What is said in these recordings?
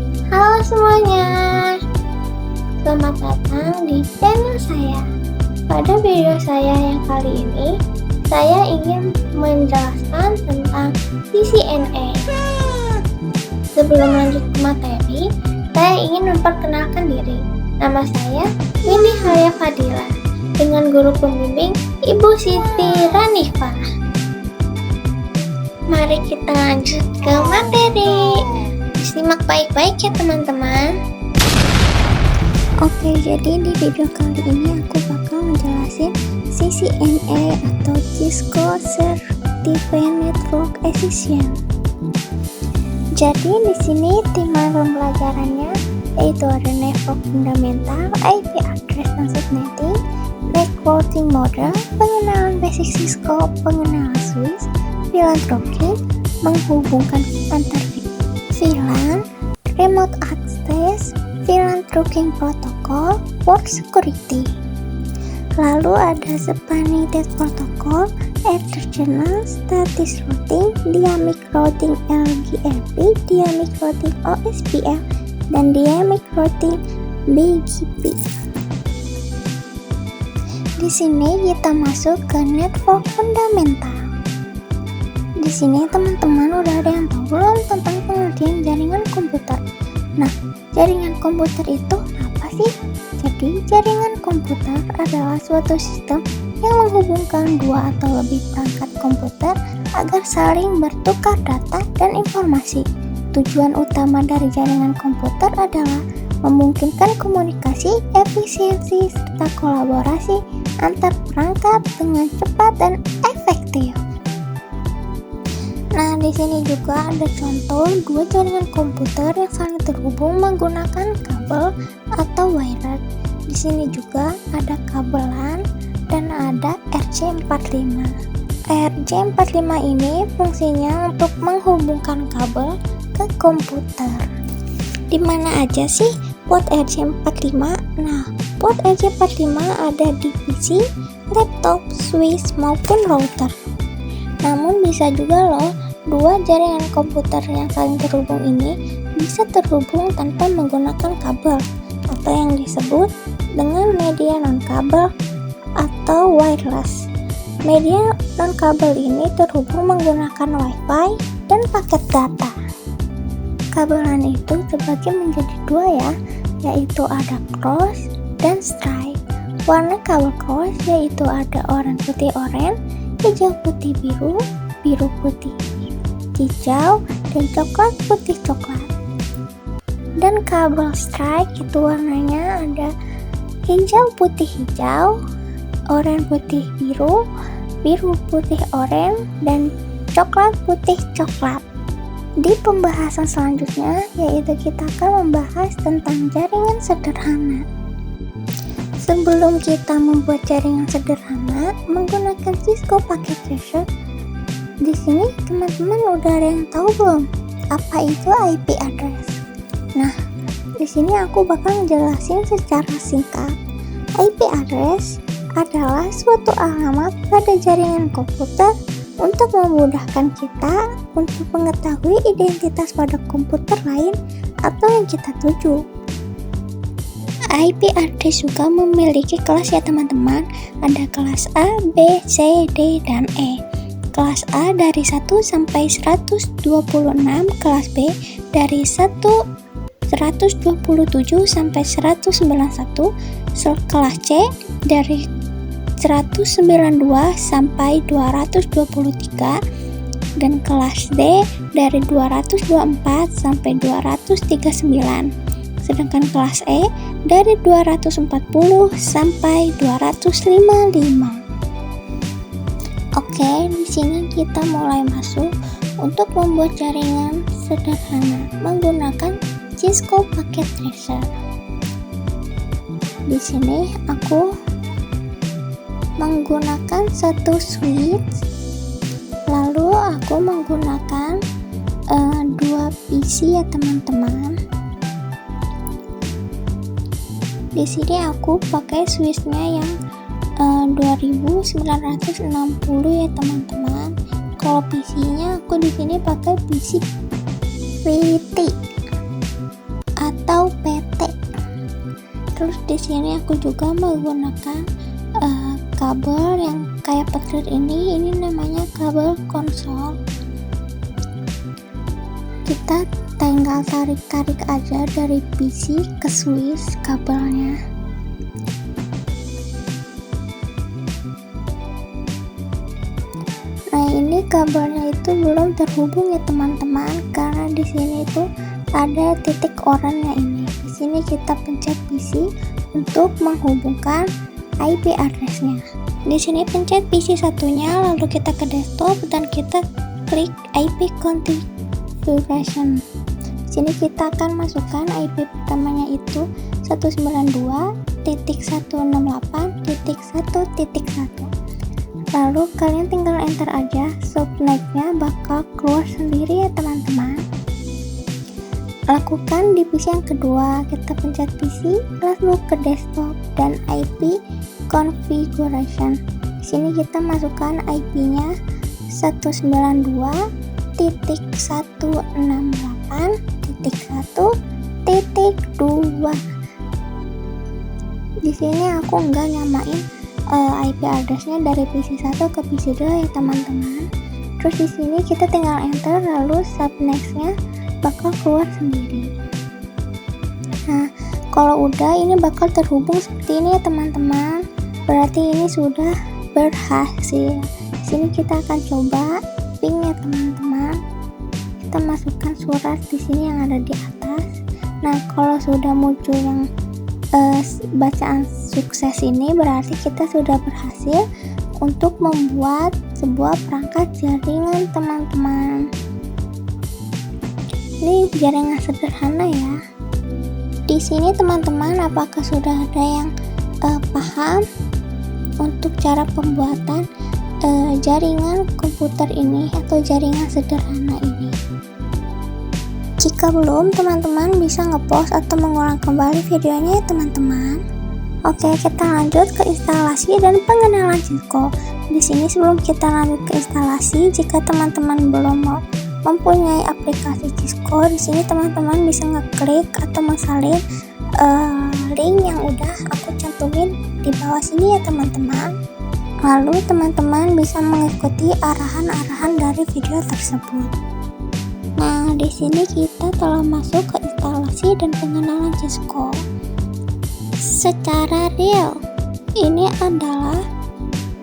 Halo semuanya, selamat datang di channel saya. Pada video saya yang kali ini, saya ingin menjelaskan tentang CCNA. Sebelum lanjut ke materi, saya ingin memperkenalkan diri. Nama saya Windy Haya Fadila, dengan guru pembimbing Ibu Siti Ranifa. Mari kita lanjut ke materi. Simak baik-baik ya teman-teman. Oke, jadi di video kali ini aku bakal ngejelasin CCNA atau Cisco Certified Network Assistant. Jadi di sini tema pembelajarannya yaitu ada network fundamental, IP address dan subnetting, networking model, pengenalan basic Cisco, pengenalan switch, VLAN routing, menghubungkan antar VLAN, remote access, VLAN routing protocol, port security. Lalu ada spanning tree protocol, ether channel, status routing, dynamic routing LGRP, dynamic routing OSPF, dan dynamic routing BGP. Di sini kita masuk ke network fundamental. Di sini teman-teman udah ada yang tahu belum tentang pengertian jaringan komputer? Nah, jaringan komputer itu apa sih? Jadi, jaringan komputer adalah suatu sistem yang menghubungkan dua atau lebih perangkat komputer agar saling bertukar data dan informasi. Tujuan utama dari jaringan komputer adalah memungkinkan komunikasi, efisiensi, serta kolaborasi antar perangkat dengan cepat dan efektif. Nah, di sini juga ada contoh dua jaringan komputer yang saling terhubung menggunakan kabel atau wire. Di sini juga ada kabel LAN dan ada RJ45. RJ45 ini fungsinya untuk menghubungkan kabel ke komputer. Di mana aja sih port RJ45? Nah, port RJ45 ada di PC, laptop, switch maupun router. Namun bisa juga loh, dua jaringan komputer yang saling terhubung ini bisa terhubung tanpa menggunakan kabel atau yang disebut dengan media non-kabel atau wireless. Media non-kabel ini terhubung menggunakan Wi-Fi dan paket data. Kabelan itu terbagi menjadi dua ya, yaitu ada cross dan stripe. Warna kabel cross yaitu ada oranye putih oranye, hijau putih biru, biru putih hijau, dan coklat putih coklat. Dan kabel stripe itu warnanya ada hijau putih hijau, oranye putih biru, biru putih oranye, dan coklat putih coklat. Di pembahasan selanjutnya yaitu kita akan membahas tentang jaringan sederhana. Sebelum kita membuat jaringan sederhana menggunakan Cisco Packet Tracer, di sini teman-teman udah ada yang tahu belum apa itu IP address? Nah, di sini aku bakal jelasin secara singkat. IP address adalah suatu alamat pada jaringan komputer untuk memudahkan kita untuk mengetahui identitas pada komputer lain atau yang kita tuju. IP address juga memiliki kelas ya teman-teman. Ada kelas A, B, C, D, dan E. Kelas A dari 1 sampai 126, kelas B dari 127 sampai 191, kelas C dari 192 sampai 223, dan kelas D dari 224 sampai 239. Sedangkan kelas E dari 240 sampai 255. Oke, di sini kita mulai masuk untuk membuat jaringan sederhana menggunakan Cisco Packet Tracer. Di sini aku menggunakan satu switch, lalu aku menggunakan dua PC ya teman-teman. Di sini aku pakai switchnya yang 2960 ya teman-teman. Kalau PC-nya aku di sini pakai PC VT. aku juga menggunakan kabel yang kayak petir ini namanya kabel konsol. Kita tinggal tarik-tarik aja dari PC ke switch kabelnya. Nah, ini kabelnya itu belum terhubung ya teman-teman, karena di sini itu ada titik oranye ini. Di sini kita pencet PC untuk menghubungkan IP address-nya. Di sini pencet PC satunya, lalu kita ke desktop dan kita klik IP configuration. Di sini kita akan masukkan IP pertamanya itu 192.168.1.1. Lalu kalian tinggal enter aja, subnetnya bakal keluar sendiri ya teman-teman. Lakukan di PC yang kedua, kita pencet PC, lalu ke desktop dan IP configuration. Di sini kita masukkan IP-nya 192.168.1.2. Di sini aku nggak nyamain IP address-nya dari PC 1 ke PC 2 ya teman-teman. Terus di sini kita tinggal enter, lalu subnext-nya bakal keluar sendiri. Nah, kalau udah ini bakal terhubung seperti ini ya teman-teman. Berarti ini sudah berhasil. Di sini kita akan coba ping ya teman-teman. Kita masukkan surat di sini yang ada di atas. Nah, kalau sudah muncul yang bacaan sukses ini, berarti kita sudah berhasil untuk membuat sebuah perangkat jaringan teman-teman. Ini jaringan sederhana ya. Di sini teman-teman, apakah sudah ada yang paham untuk cara pembuatan jaringan komputer ini atau jaringan sederhana ini? Jika belum, teman-teman bisa ngepost atau mengulang kembali videonya ya teman-teman. Oke, kita lanjut ke instalasi dan pengenalan Cisco. Di sini sebelum kita lanjut ke instalasi, jika teman-teman belum mempunyai aplikasi Cisco, di sini teman-teman bisa ngeklik atau mensalin link yang udah aku cantumin di bawah sini ya teman-teman. Lalu teman-teman bisa mengikuti arahan-arahan dari video tersebut. Nah, di sini kita telah masuk ke instalasi dan pengenalan Cisco. Secara real, ini adalah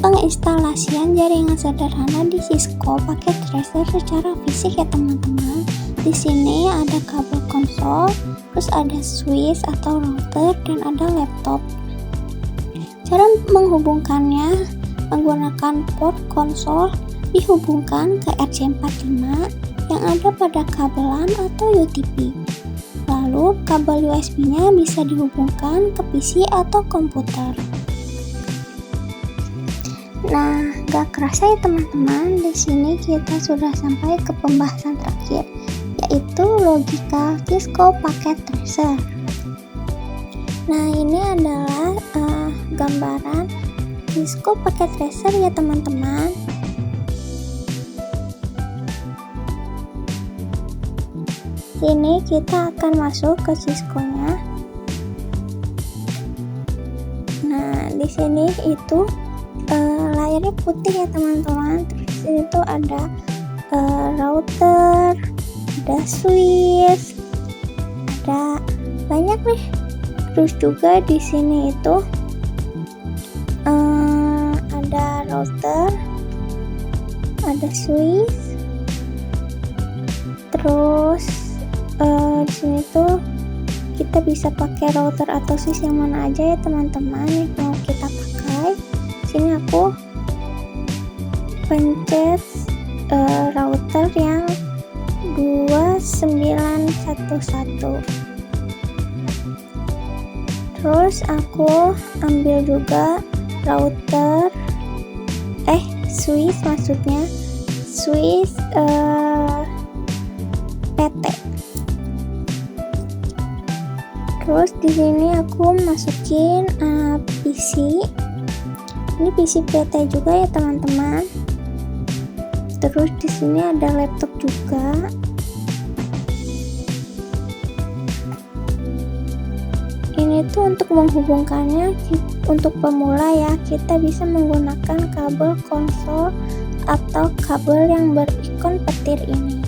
penginstalasian jaringan sederhana di Cisco pakai tracer secara fisik ya teman-teman. Di sini ada kabel konsol, terus ada switch atau router dan ada laptop. Cara menghubungkannya menggunakan port konsol dihubungkan ke RJ45 yang ada pada kabelan atau UTP. Lalu kabel USB-nya bisa dihubungkan ke PC atau komputer. Nah, gak kerasa ya teman-teman, di sini kita sudah sampai ke pembahasan terakhir, yaitu logika Cisco paket tracer. Nah, ini adalah gambaran Cisco paket tracer ya teman-teman. Sini kita akan masuk ke Cisco-nya. Nah, di sini itu layarnya putih ya teman-teman. Terus ini tuh ada router, ada switch, ada banyak nih. Terus juga di sini itu ada router, ada switch, terus di sini tuh kita bisa pakai router atau switch yang mana aja ya teman-teman yang mau kita pakai. Sini aku pencet router yang 2911. Terus aku ambil juga router switch, maksudnya switch PT. Terus di sini aku masukin PC. Ini PC PT juga ya teman-teman. Terus di sini ada laptop juga. Ini itu untuk menghubungkannya, untuk pemula ya, kita bisa menggunakan kabel konsol atau kabel yang berikon petir ini.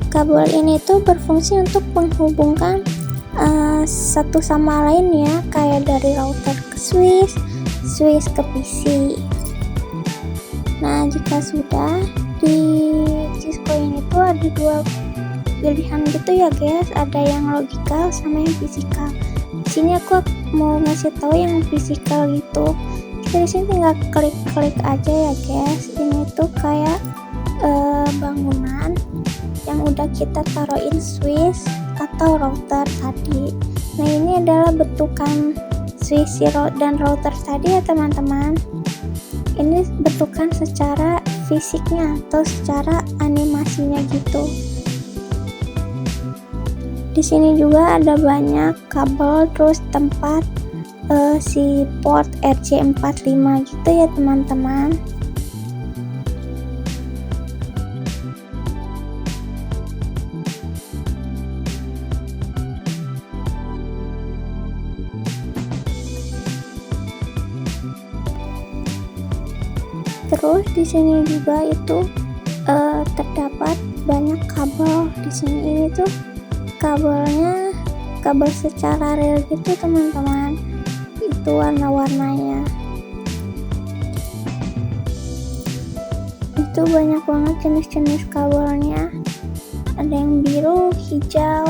Kabel ini tuh berfungsi untuk menghubungkan satu sama lain ya, kayak dari router ke switch ke PC. Nah, jika sudah, di Cisco ini tuh ada dua pilihan gitu ya guys, ada yang logikal sama yang fisikal. Di sini aku mau ngasih tahu yang fisikal gitu. Kita di sini tinggal klik aja ya guys. Ini tuh kayak bangunan yang udah kita taruhin switch atau router tadi. Nah, ini adalah bentukan switch dan router tadi ya teman-teman. Ini bentukan secara fisiknya atau secara animasinya gitu. Di sini juga ada banyak kabel, terus tempat si port RJ45 gitu ya teman-teman. Terus di sini juga itu terdapat banyak kabel. Di sini ini tuh kabelnya kabel secara real gitu teman-teman. Itu warna-warnanya. Itu banyak banget jenis-jenis kabelnya. Ada yang biru, hijau,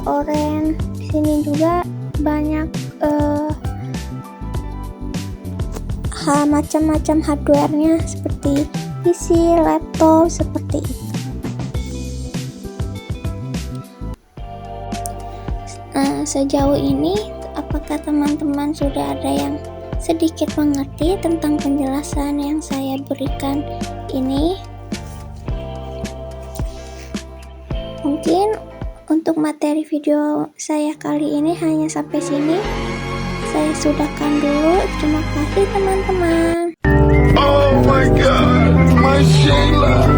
oranye. Di sini juga banyak macam-macam hardware-nya seperti PC, laptop, seperti itu. Sejauh ini, apakah teman-teman sudah ada yang sedikit mengerti tentang penjelasan yang saya berikan ini? Mungkin untuk materi video saya kali ini hanya sampai sini. Saya sudahkan dulu. Terima kasih teman-teman. Oh my God, my Sheila.